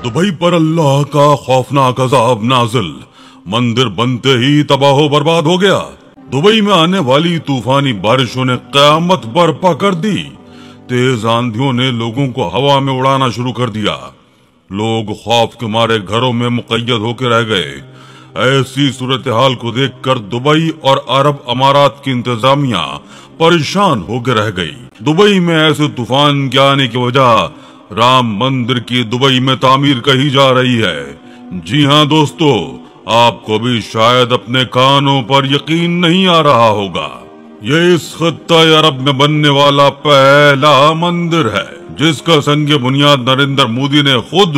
Dubai पर अल्लाह का खौफनाक अजाब नाजिल, मंदिर बनते ही तबाह बर्बाद हो गया। दुबई में आने वाली तूफानी बारिशों ने क़यामत बर्पा कर दी। तेज आंधियों ने लोगों को हवा में उड़ाना शुरू कर दिया। लोग खौफ के मारे घरों में मुक़य्यद होकर रह गए। ऐसी सूरत हाल को देखकर दुबई और अरब अमारात की इंतजामिया परेशान होकर रह गई। दुबई में ऐसे तूफान के आने की वजह राम मंदिर की दुबई में तामीर कही जा रही है। जी हाँ दोस्तों, आपको भी शायद अपने कानों पर यकीन नहीं आ रहा होगा। ये इस खत्ता अरब में बनने वाला पहला मंदिर है जिसका संग बुनियाद नरेंद्र मोदी ने खुद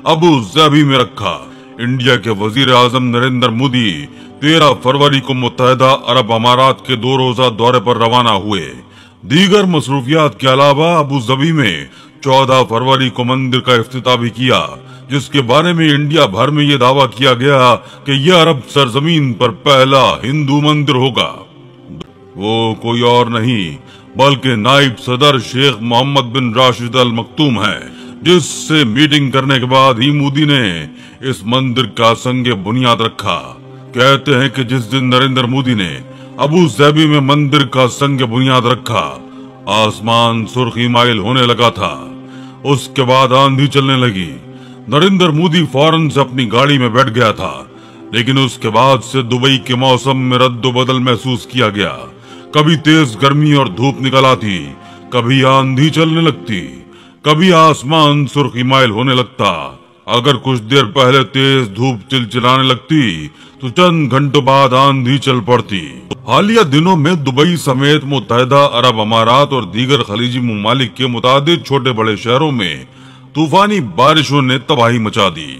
अबू धाबी में रखा। इंडिया के वजीर आजम नरेंद्र मोदी 13 फरवरी को मुत्तहिदा अरब अमारात के 2 रोजा दौरे पर रवाना हुए। दीगर मसरूफियात के अलावा अबू धाबी में 14 फरवरी को मंदिर का इफ्तिताह भी किया, जिसके बारे में इंडिया भर में ये दावा किया गया कि यह अरब सरजमीन पर पहला हिंदू मंदिर होगा। वो कोई और नहीं बल्कि नाइब सदर शेख मोहम्मद बिन राशिद अल मखतूम है, जिससे मीटिंग करने के बाद ही मोदी ने इस मंदिर का संग बुनियाद रखा। कहते हैं कि जिस दिन नरेंद्र मोदी ने अबू धाबी में मंदिर का संग बुनियाद रखा, आसमान सुर्खी माइल होने लगा था। उसके बाद आंधी चलने लगी। नरेंद्र मोदी फौरन से अपनी गाड़ी में बैठ गया था, लेकिन उसके बाद से दुबई के मौसम में रद्दो बदल महसूस किया गया। कभी तेज गर्मी और धूप निकल आती, कभी आंधी चलने लगती, कभी आसमान सुर्खी माइल होने लगता। अगर कुछ देर पहले तेज धूप चिलचिलाने लगती तो चंद घंटों बाद आंधी चल पड़ती। हालिया दिनों में दुबई समेत मुत्तहिदा अरब अमारात और दीगर खलीजी ममालिक के मुतादिद छोटे बड़े शहरों में तूफानी बारिशों ने तबाही मचा दी।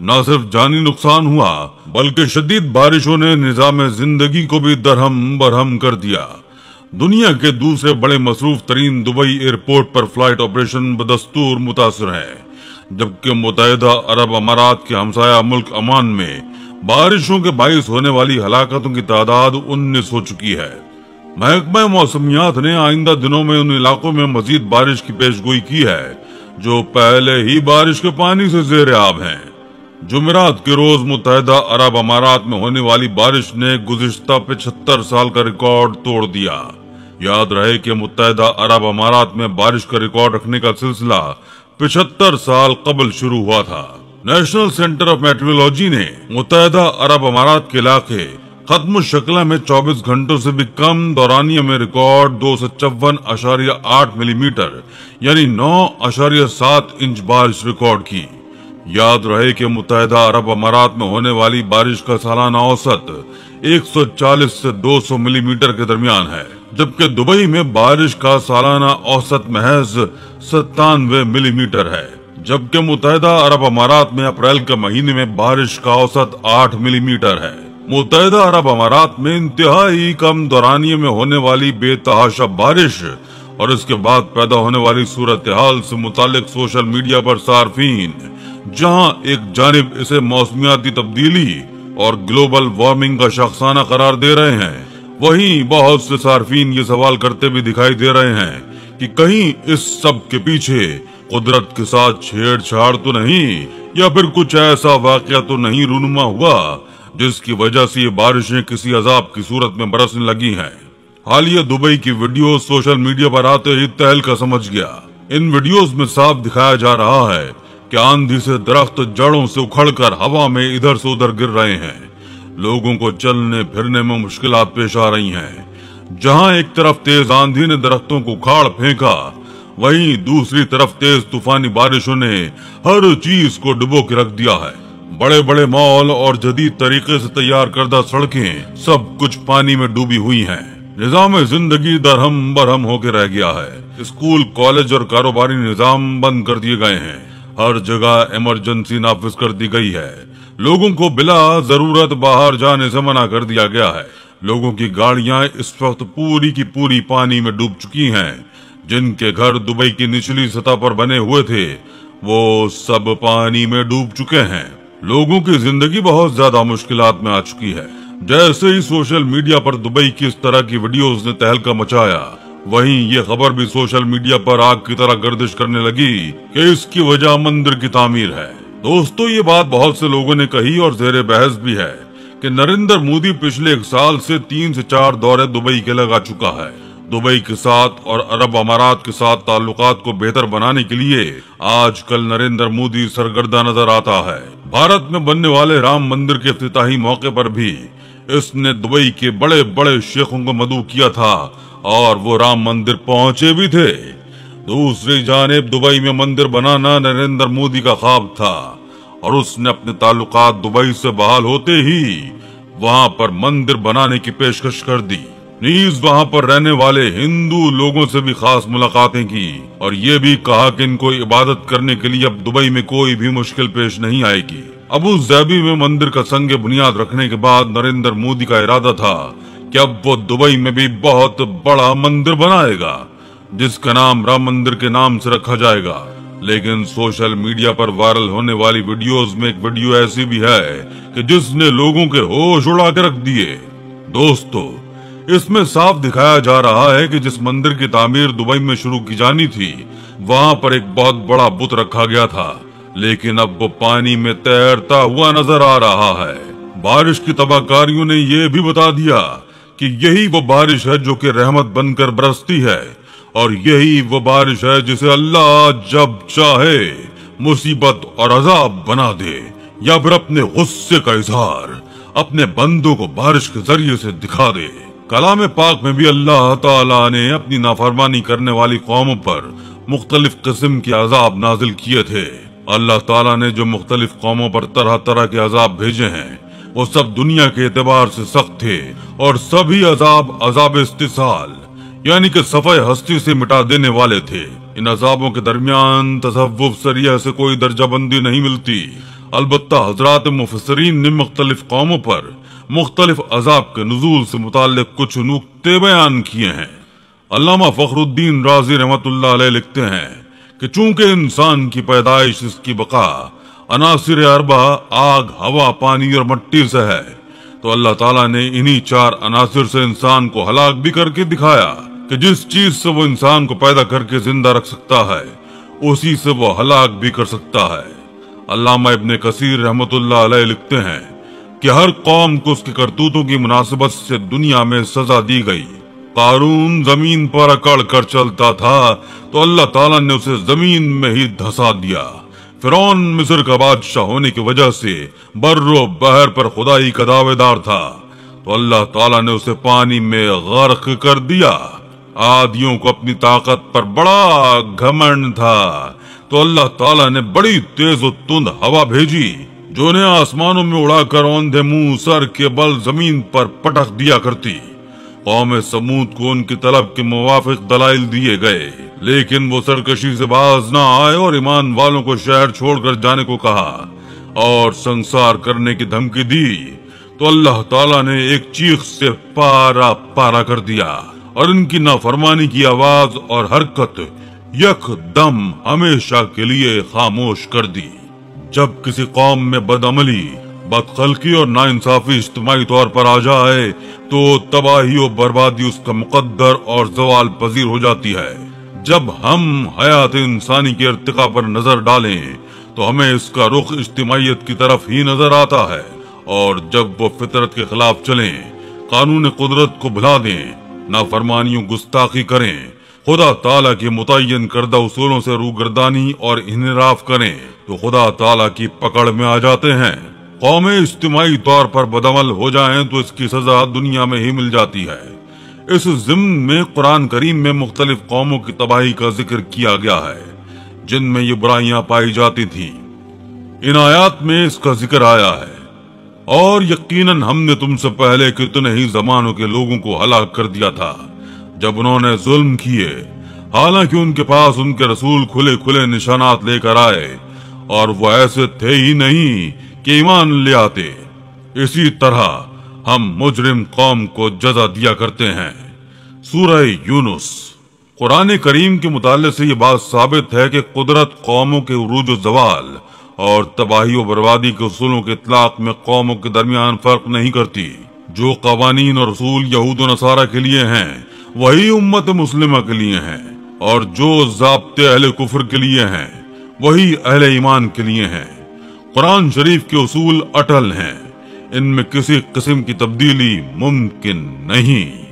न सिर्फ जानी नुकसान हुआ बल्कि शदीद बारिशों ने निजाम जिंदगी को भी दरहम बरहम कर दिया। दुनिया के दूसरे बड़े मसरूफ तरीन दुबई एयरपोर्ट पर फ्लाइट ऑपरेशन बदस्तूर मुतासर है, जबकि मुत्तहिदा अरब अमारात के हमसाया मुल्क अमान में बारिशों के बाइस होने वाली हलाकतों की तादाद 19 हो चुकी है। महकमा मौसमियात ने आइंदा दिनों में उन इलाकों में मजीद बारिश की पेशगोई की है जो पहले ही बारिश के पानी से ज़ेर आब हैं। जुमेरात के रोज मुत्तहिदा अरब अमारात में होने वाली बारिश ने गुज़िश्ता 75 साल का रिकॉर्ड तोड़ दिया। याद रहे कि मुत्तहिदा अरब अमारात में बारिश का रिकॉर्ड रखने का सिलसिला 75 साल कबल शुरू हुआ था। नेशनल सेंटर ऑफ मेट्रोलॉजी ने मुत्तहिदा अरब अमारात के इलाके खत्म शक्ला में 24 घंटों से भी कम दौरानिया में रिकॉर्ड 254.8 मिलीमीटर यानी 9.7 इंच बारिश रिकॉर्ड की। याद रहे कि मुत्तहिदा अरब अमारात में होने वाली बारिश का सालाना औसत 140 से 200 मिलीमीटर के दरमियान है, जबकि दुबई में बारिश का सालाना औसत महज 97 मिलीमीटर है। जबकि मुत्तहिदा अरब अमारात में अप्रैल के महीने में बारिश का औसत 8 मिलीमीटर है। मुत्तहिदा अरब अमारात में इंतहाई कम दौरानिये में होने वाली बेतहाशा बारिश और इसके बाद पैदा होने वाली सूरत हाल से मुतालिक सोशल मीडिया पर सार्फिन जहां एक जानिब इसे मौसमियाती तब्दीली और ग्लोबल वार्मिंग का शख्साना करार दे रहे हैं, वहीं बहुत से सार्फिन ये सवाल करते भी दिखाई दे रहे हैं कि कहीं इस सब के पीछे कुदरत के साथ छेड़छाड़ तो नहीं या फिर कुछ ऐसा वाकया तो नहीं रूनुमा हुआ जिसकी वजह से ये बारिशें किसी अजाब की सूरत में बरसने लगी हैं। हालिया दुबई की वीडियो सोशल मीडिया पर आते ही तहलका समझ गया। इन वीडियोस में साफ दिखाया जा रहा है कि आंधी से दरख्त जड़ों से उखड़कर हवा में इधर से उधर गिर रहे हैं। लोगों को चलने फिरने में मुश्किलात पेश आ रही हैं। जहां एक तरफ तेज आंधी ने दरख्तों को उखाड़ फेंका, वहीं दूसरी तरफ तेज तूफानी बारिशों ने हर चीज को डुबो के रख दिया है। बड़े बड़े मॉल और जदीद तरीके से तैयार करदा सड़कें सब कुछ पानी में डूबी हुई हैं। निजाम जिंदगी दरहम बरहम होकर रह गया है। स्कूल, कॉलेज और कारोबारी निजाम बंद कर दिए गए हैं। हर जगह इमरजेंसी नाफिज कर दी गई है। लोगों को बिला जरूरत बाहर जाने से मना कर दिया गया है। लोगों की गाड़ियां इस वक्त पूरी की पूरी पानी में डूब चुकी हैं। जिनके घर दुबई की निचली सतह पर बने हुए थे वो सब पानी में डूब चुके हैं। लोगों की जिंदगी बहुत ज्यादा मुश्किलात में आ चुकी है। जैसे ही सोशल मीडिया पर दुबई की इस तरह की वीडियोस ने तहलका मचाया, वहीं ये खबर भी सोशल मीडिया पर आग की तरह गर्दिश करने लगी कि इसकी वजह मंदिर की तामीर है। दोस्तों, ये बात बहुत से लोगों ने कही और जेर बहस भी है कि नरेंद्र मोदी पिछले 1 साल से 3 से 4 दौरे दुबई के लगा चुका है। दुबई के साथ और अरब अमारात के साथ ताल्लुकात को बेहतर बनाने के लिए आजकल नरेंद्र मोदी सरगर्दा नजर आता है। भारत में बनने वाले राम मंदिर के इफ्तिताही मौके पर भी इसने दुबई के बड़े बड़े शेखों को मदऊ किया था और वो राम मंदिर पहुंचे भी थे। दूसरी जानिब दुबई में मंदिर बनाना नरेंद्र मोदी का ख्वाब था और उसने अपने ताल्लुकात दुबई से बहाल होते ही वहां पर मंदिर बनाने की पेशकश कर दी। नीज वहां पर रहने वाले हिंदू लोगों से भी खास मुलाकातें की और ये भी कहा कि इनको इबादत करने के लिए अब दुबई में कोई भी मुश्किल पेश नहीं आएगी। अबू धाबी में मंदिर का संग बुनियाद रखने के बाद नरेंद्र मोदी का इरादा था कि अब वो दुबई में भी बहुत बड़ा मंदिर बनाएगा जिसका नाम राम मंदिर के नाम से रखा जाएगा। लेकिन सोशल मीडिया पर वायरल होने वाली वीडियोस में एक वीडियो ऐसी भी है कि जिसने लोगों के होश उड़ा के रख दिए। दोस्तों, इसमें साफ दिखाया जा रहा है कि जिस मंदिर की तामीर दुबई में शुरू की जानी थी वहां पर एक बहुत बड़ा बुत रखा गया था, लेकिन अब वो पानी में तैरता हुआ नजर आ रहा है। बारिश की तबाहकारियों ने ये भी बता दिया कि यही वो बारिश है जो कि रहमत बनकर बरसती है और यही वो बारिश है जिसे अल्लाह जब चाहे मुसीबत और अजाब बना दे या फिर अपने गुस्से का इजहार अपने बंदों को बारिश के जरिए से दिखा दे। कलाम पाक में भी अल्लाह ताला ने अपनी नाफरमानी करने वाली कौमों पर मुख्तलिफ किस्म के अजाब नाजिल किए थे। अल्लाह ताला ने जो मुख्तलिफ कौमों पर तरह तरह के अजाब भेजे हैं वो सब दुनिया के एतबार से सख्त थे और सभी अजाब अजाब इस्तिसाल यानी कि सफाई हस्ती से मिटा देने वाले थे। इन अजाबों के दरमियान तसव्वुफ सरिया से कोई दर्जाबंदी नहीं मिलती। अलबत्ता हजरात मुफस्सिरीन ने मुख्तलिफ कौमों पर मुख्तलिफ अजाब के नुज़ूल से मुताल्लिक कुछ नुक्ते बयान किए हैं। अल्लामा फखरुद्दीन राजी रहमतुल्लाह अलैह लिखते हैं कि चूंकि इंसान की पैदाइश, इसकी बका अनासिर अरबा आग, हवा, पानी और मिट्टी से है, तो अल्लाह ताला ने इन्हीं 4 अनासिर से इंसान को हलाक भी करके दिखाया कि जिस चीज से वो इंसान को पैदा करके जिंदा रख सकता है उसी से वो हलाक भी कर सकता है। अल्लामा इब्ने कसीर रहमतुल्लाह अलैह लिखते हैं कि हर कौम को उसके करतूतों की मुनासिबत से दुनिया में सजा दी गई। कारून जमीन पर अकड़ कर चलता था तो अल्लाह ताला ने उसे जमीन में ही धंसा दिया। फिरौन मिस्र का बादशाह होने की वजह से बर्रो बहर पर खुदाई का दावेदार था तो अल्लाह ताला ने उसे पानी में गर्क कर दिया। आदियों को अपनी ताकत पर बड़ा घमंड था तो अल्लाह ताला ने बड़ी तेज और तुंद हवा भेजी जो ने आसमानों में उड़ाकर औंधे मुंह सर के बल जमीन पर पटक दिया करती। कौम समूद को उनकी तलब के मुवाफिक दलाइल दिए गए लेकिन वो सरकशी से बाज ना आए और ईमान वालों को शहर छोड़कर जाने को कहा और संसार करने की धमकी दी तो अल्लाह ताला ने एक चीख से पारा पारा कर दिया और इनकी नाफरमानी की आवाज और हरकत यकदम हमेशा के लिए खामोश कर दी। जब किसी कौम में बदअमली, बदखलकी और नाइंसाफी इज्तिमाई तौर पर आ जाए तो तबाही और बर्बादी उसका मुकद्दर और जवाल पजीर हो जाती है। जब हम हयात इंसानी के इर्तिका पर नजर डालें तो हमें इसका रुख इज्तिमाइयत की तरफ ही नजर आता है और जब वो फितरत के खिलाफ चलें, कानून कुदरत को भुला दें, नाफरमानियों गुस्ताखी करें, खुदा ताला के मुतय्यन करदा उसूलों से रूगर्दानी और इनराफ करें तो खुदा ताला की पकड़ में आ जाते हैं। कौमें इज्तिमाई तौर पर बदअमल हो जाएं तो इसकी सजा दुनिया में ही मिल जाती है। इस ज़िम्न में कुरान करीम में मुख्तलिफ कौमों की तबाही का जिक्र किया गया है जिनमें ये बुराइयां पाई जाती थी। इन आयात में इसका जिक्र आया है और यकीनन हमने तुमसे पहले कितने ही जमानों के लोगों को हलाक कर दिया था जब उन्होंने जुल्म किए, हालांकि उनके पास उनके रसूल खुले खुले निशानात लेकर आए और वो ऐसे थे ही नहीं कि ईमान ले आते। इसी तरह हम मुजरिम कौम को जजा दिया करते हैं। सूरह यूनुस। कुरान करीम के मुताले से ये बात साबित है कि कुदरत कौमों के उरूज व जवाल और तबाही व बर्बादी के उसूलों के इतलाक में कौमों के दरमियान फर्क नहीं करती। जो कवानीन और रसूल यहूद व नसारा के लिए हैं वही उम्मत मुस्लिमा के लिए हैं और जो ज़ाब्ते अहले कुफ्र के लिए हैं वही अहले ईमान के लिए हैं। कुरान शरीफ के उसूल अटल हैं, इनमें किसी किस्म की तब्दीली मुमकिन नहीं।